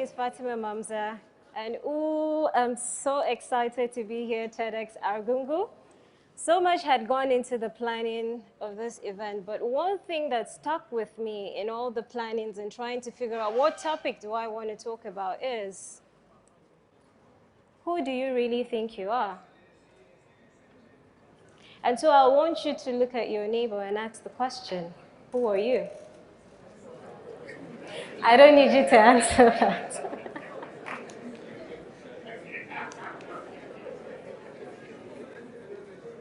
is Fatima Mamza, and I'm so excited to be here at TEDx Argungu. So much had gone into the planning of this event, but one thing that stuck with me in all the plannings and trying to figure out what topic do I want to talk about is, who do you really think you are? And so I want you to look at your neighbor and ask the question, who are you? I don't need you to answer that.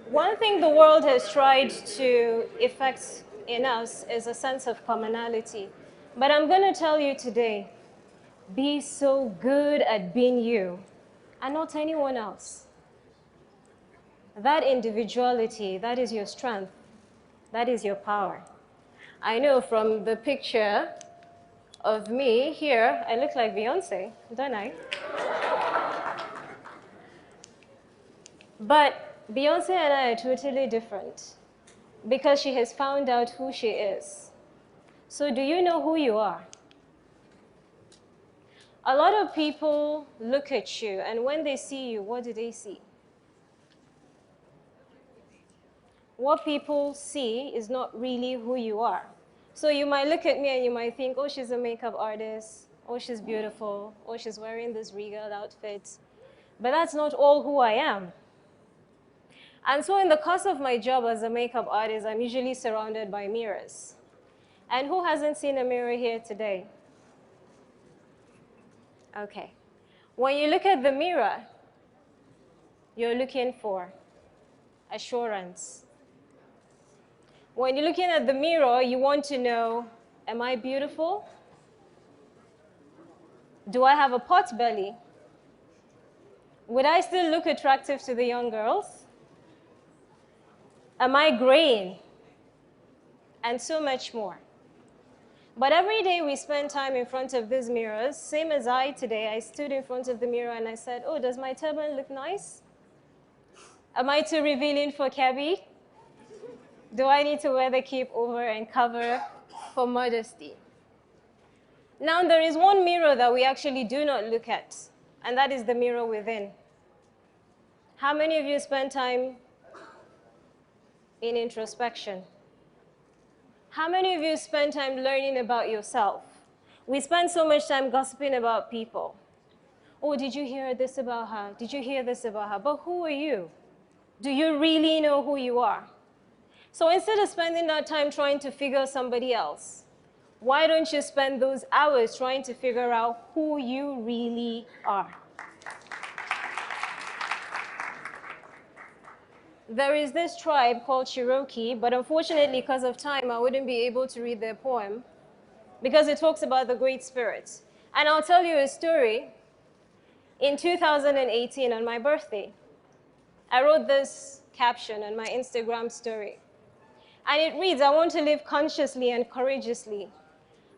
One thing the world has tried to effect in us is a sense of commonality. But I'm going to tell you today, be so good at being you and not anyone else. That individuality, that is your strength. That is your power. I know from the picture of me here, I look like Beyonce, don't I? But Beyonce and I are totally different because she has found out who she is. So do you know who you are? A lot of people look at you, and when they see you, what do they see? What people see is not really who you are. So you might look at me and you might think, oh, she's a makeup artist. Oh, she's beautiful. Oh, she's wearing this regal outfit. But that's not all who I am. And so in the course of my job as a makeup artist, I'm usually surrounded by mirrors. And who hasn't seen a mirror here today? Okay. When you look at the mirror, you're looking for assurance. When you're looking at the mirror, you want to know, am I beautiful? Do I have a pot belly? Would I still look attractive to the young girls? Am I graying? And so much more. But every day we spend time in front of these mirrors, same as I today, I stood in front of the mirror and I said, oh, does my turban look nice? Am I too revealing for Kabby? Do I need to wear the cape over and cover for modesty? Now, there is one mirror that we actually do not look at, and that is the mirror within. How many of you spend time in introspection? How many of you spend time learning about yourself? We spend so much time gossiping about people. Oh, did you hear this about her? Did you hear this about her? But who are you? Do you really know who you are? So instead of spending that time trying to figure somebody else, why don't you spend those hours trying to figure out who you really are? There is this tribe called Cherokee, but unfortunately, because of time, I wouldn't be able to read their poem because it talks about the Great Spirit. And I'll tell you a story. In 2018, on my birthday, I wrote this caption on my Instagram story. And it reads, I want to live consciously and courageously,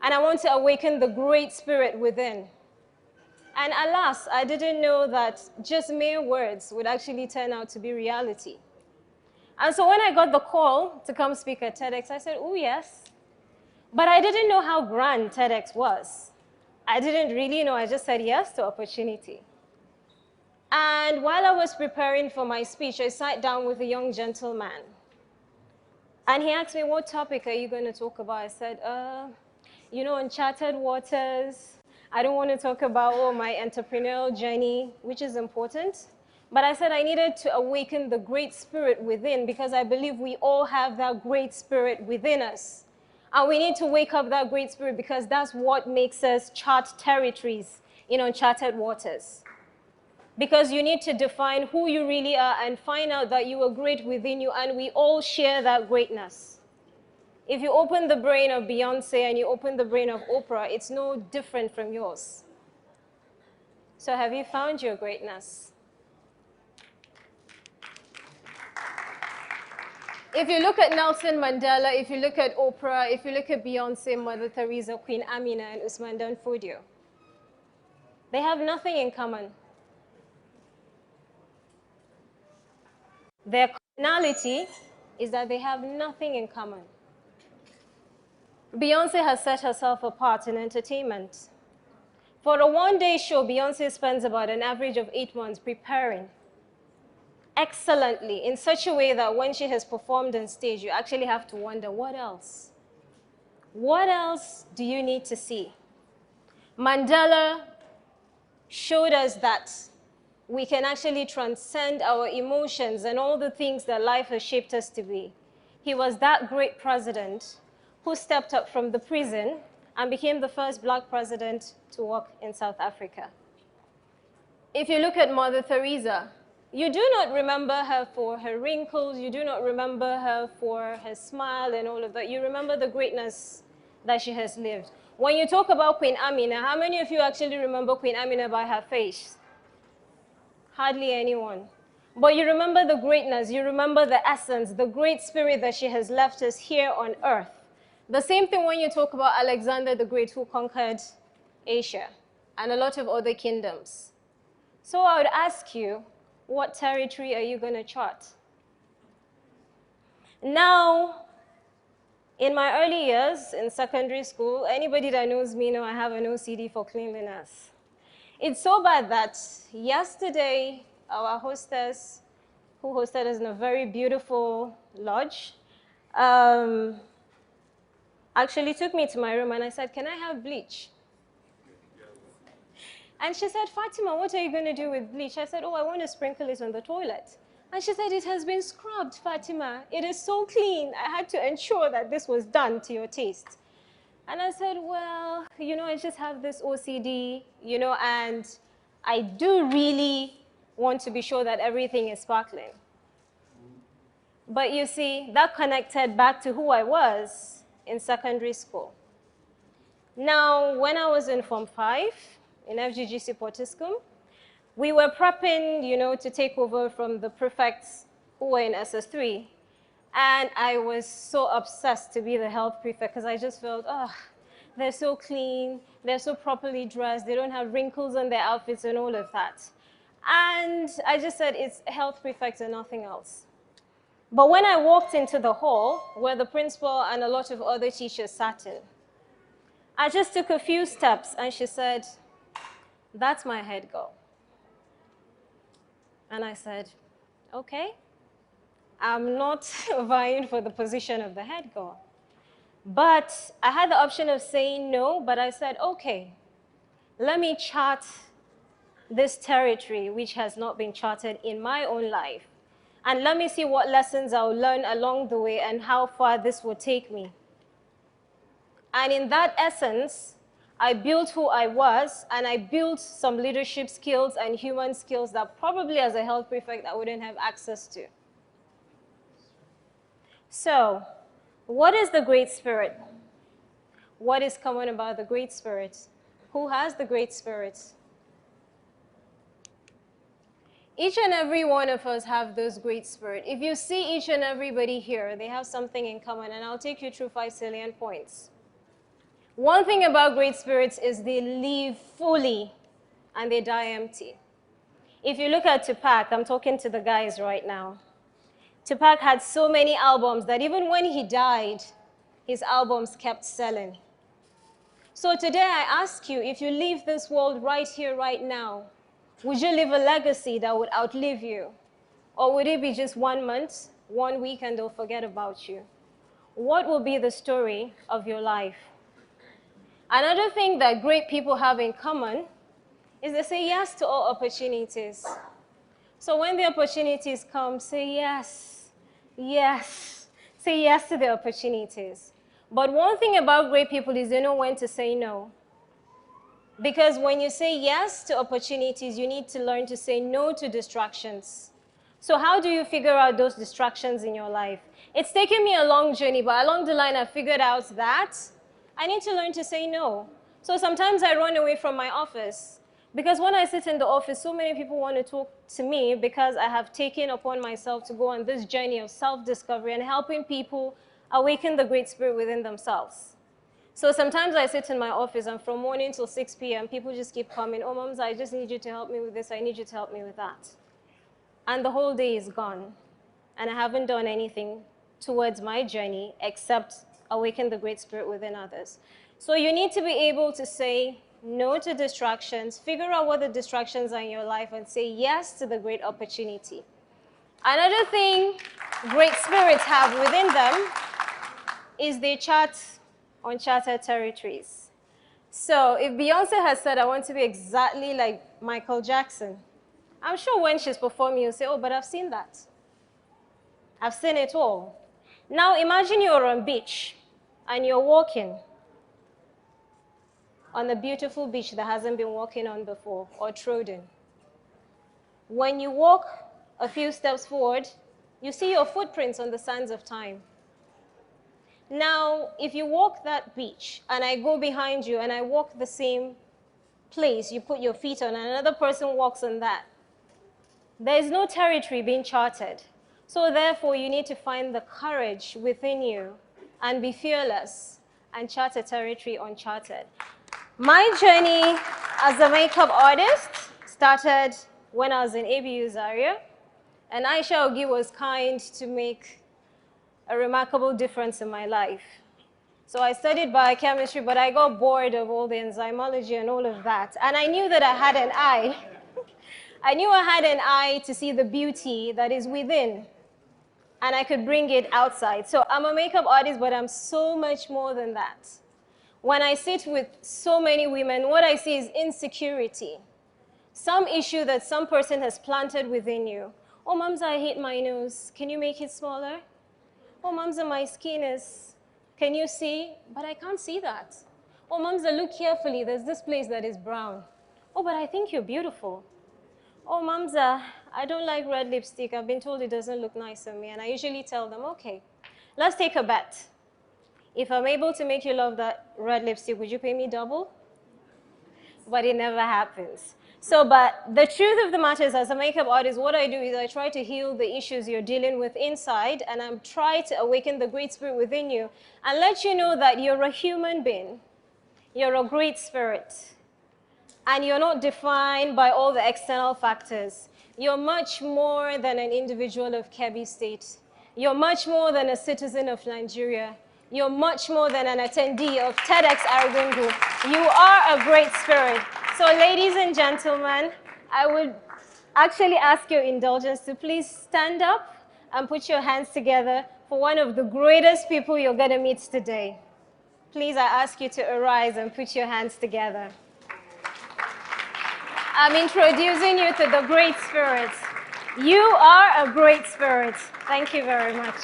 and I want to awaken the Great Spirit within. And alas, I didn't know that just mere words would actually turn out to be reality. And so when I got the call to come speak at TEDx, I said, oh, yes. But I didn't know how grand TEDx was. I didn't really know. I just said yes to opportunity. And while I was preparing for my speech, I sat down with a young gentleman. And he asked me, what topic are you going to talk about? I said, uncharted waters. I don't want to talk about my entrepreneurial journey, which is important. But I said I needed to awaken the Great Spirit within because I believe we all have that Great Spirit within us. And we need to wake up that Great Spirit because that's what makes us chart territories in uncharted waters. Because you need to define who you really are and find out that you are great within you, and we all share that greatness. If you open the brain of Beyonce and you open the brain of Oprah, it's no different from yours. So have you found your greatness? If you look at Nelson Mandela, if you look at Oprah, if you look at Beyonce, Mother Teresa, Queen Amina, and Usman Dan Fodio, they have nothing in common. Their commonality is that they have nothing in common. Beyonce has set herself apart in entertainment. For a one-day show, Beyonce spends about an average of 8 months preparing excellently in such a way that when she has performed on stage, you actually have to wonder, what else? What else do you need to see? Mandela showed us that we can actually transcend our emotions and all the things that life has shaped us to be. He was that great president who stepped up from the prison and became the first black president to walk in South Africa. If you look at Mother Teresa, you do not remember her for her wrinkles, you do not remember her for her smile and all of that. You remember the greatness that she has lived. When you talk about Queen Amina, how many of you actually remember Queen Amina by her face? Hardly anyone. But you remember the greatness, you remember the essence, the great spirit that she has left us here on earth. The same thing when you talk about Alexander the Great, who conquered Asia and a lot of other kingdoms. So I would ask you, what territory are you going to chart? Now, in my early years in secondary school, anybody that knows me know I have an OCD for cleanliness. It's so bad that yesterday, our hostess, who hosted us in a very beautiful lodge, actually took me to my room and I said, can I have bleach? And she said, Fatima, what are you going to do with bleach? I said, oh, I want to sprinkle it on the toilet. And she said, it has been scrubbed, Fatima. It is so clean. I had to ensure that this was done to your taste. And I said, well, you know, I just have this OCD, you know, and I do really want to be sure that everything is sparkling. But you see, that connected back to who I was in secondary school. Now, when I was in Form 5, in FGGC Portiscum, we were prepping, you know, to take over from the prefects who were in SS3. And I was so obsessed to be the health prefect because I just felt, oh, they're so clean, they're so properly dressed, they don't have wrinkles on their outfits and all of that. And I just said, it's health prefect and nothing else. But when I walked into the hall where the principal and a lot of other teachers sat in, I just took a few steps and she said, that's my head girl. And I said, okay, I'm not vying for the position of the head girl. But I had the option of saying no, but I said, okay, let me chart this territory which has not been charted in my own life. And let me see what lessons I'll learn along the way and how far this will take me. And in that essence, I built who I was, and I built some leadership skills and human skills that probably as a health prefect I wouldn't have access to. So, what is the Great Spirit? What is common about the Great Spirit? Who has the Great Spirit? Each and every one of us have this Great Spirit. If you see each and everybody here, they have something in common, and I'll take you through 5 salient points. One thing about great spirits is they live fully and they die empty. If you look at Tupac, I'm talking to the guys right now. Tupac had so many albums that even when he died, his albums kept selling. So today I ask you, if you leave this world right here, right now, would you leave a legacy that would outlive you? Or would it be just 1 month, 1 week, and they'll forget about you? What will be the story of your life? Another thing that great people have in common is they say yes to all opportunities. So when the opportunities come, say yes, yes. Say yes to the opportunities. But one thing about great people is they know when to say no. Because when you say yes to opportunities, you need to learn to say no to distractions. So how do you figure out those distractions in your life? It's taken me a long journey, but along the line I figured out that I need to learn to say no. So sometimes I run away from my office because when I sit in the office, so many people want to talk to me because I have taken upon myself to go on this journey of self-discovery and helping people awaken the great spirit within themselves. So sometimes I sit in my office and from morning till 6 p.m., people just keep coming, oh, Mamza, I just need you to help me with this, I need you to help me with that. And the whole day is gone. And I haven't done anything towards my journey except awaken the great spirit within others. So you need to be able to say no to distractions, figure out what the distractions are in your life, and say yes to the great opportunity. Another thing great spirits have within them is they chart uncharted territories. So if Beyonce has said, I want to be exactly like Michael Jackson, I'm sure when she's performing, you'll say, oh, but I've seen that. I've seen it all. Now imagine you're on beach and you're walking on a beautiful beach that hasn't been walking on before or trodden. When you walk a few steps forward, you see your footprints on the sands of time. Now, if you walk that beach and I go behind you and I walk the same place you put your feet on and another person walks on that, there is no territory being charted. So therefore, you need to find the courage within you and be fearless and chart a territory uncharted. My journey as a makeup artist started when I was in ABU Zaria, and Aisha Ogi was kind to make a remarkable difference in my life. So I studied biochemistry, but I got bored of all the enzymology and all of that. And I knew that I had an eye. I knew I had an eye to see the beauty that is within, and I could bring it outside. So I'm a makeup artist, but I'm so much more than that. When I sit with so many women, what I see is insecurity. Some issue that some person has planted within you. Oh, Mamza, I hate my nose. Can you make it smaller? Oh, Mamza, my skin is, can you see? But I can't see that. Oh, Mamza, look carefully. There's this place that is brown. Oh, but I think you're beautiful. Oh, Mamza, I don't like red lipstick. I've been told it doesn't look nice on me. And I usually tell them, okay, let's take a bet. If I'm able to make you love that red lipstick, would you pay me double? But it never happens. So, but the truth of the matter is, as a makeup artist, what I do is I try to heal the issues you're dealing with inside, and I'm trying to awaken the great spirit within you and let you know that you're a human being. You're a great spirit. And you're not defined by all the external factors. You're much more than an individual of Kebbi State. You're much more than a citizen of Nigeria. You're much more than an attendee of TEDx Argungu. You are a great spirit. So ladies and gentlemen, I would actually ask your indulgence to please stand up and put your hands together for one of the greatest people you're going to meet today. Please, I ask you to arise and put your hands together. I'm introducing you to the great spirit. You are a great spirit. Thank you very much.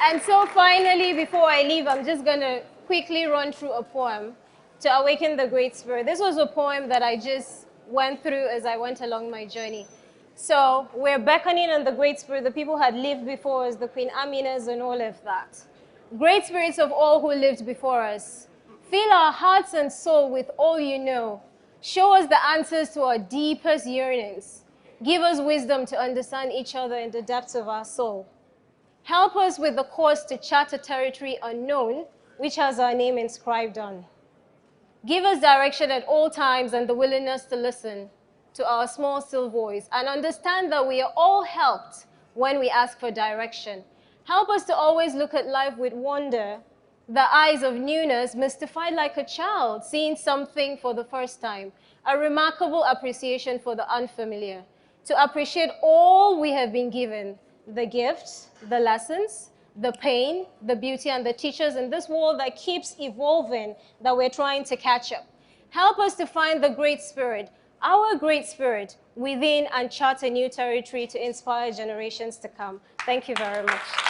And so finally, before I leave, I'm just going to quickly run through a poem to awaken the great spirit. This was a poem that I just went through as I went along my journey. So we're beckoning on the great spirit, the people who had lived before us, the Queen Aminas and all of that. Great spirits of all who lived before us, fill our hearts and soul with all you know. Show us the answers to our deepest yearnings. Give us wisdom to understand each other in the depths of our soul. Help us with the course to chart a territory unknown, which has our name inscribed on. Give us direction at all times and the willingness to listen to our small, still voice and understand that we are all helped when we ask for direction. Help us to always look at life with wonder, the eyes of newness, mystified like a child, seeing something for the first time, a remarkable appreciation for the unfamiliar, to appreciate all we have been given, the gifts, the lessons, the pain, the beauty, and the teachers in this world that keeps evolving, that we're trying to catch up. Help us to find the great spirit, our great spirit, within and chart a new territory to inspire generations to come. Thank you very much.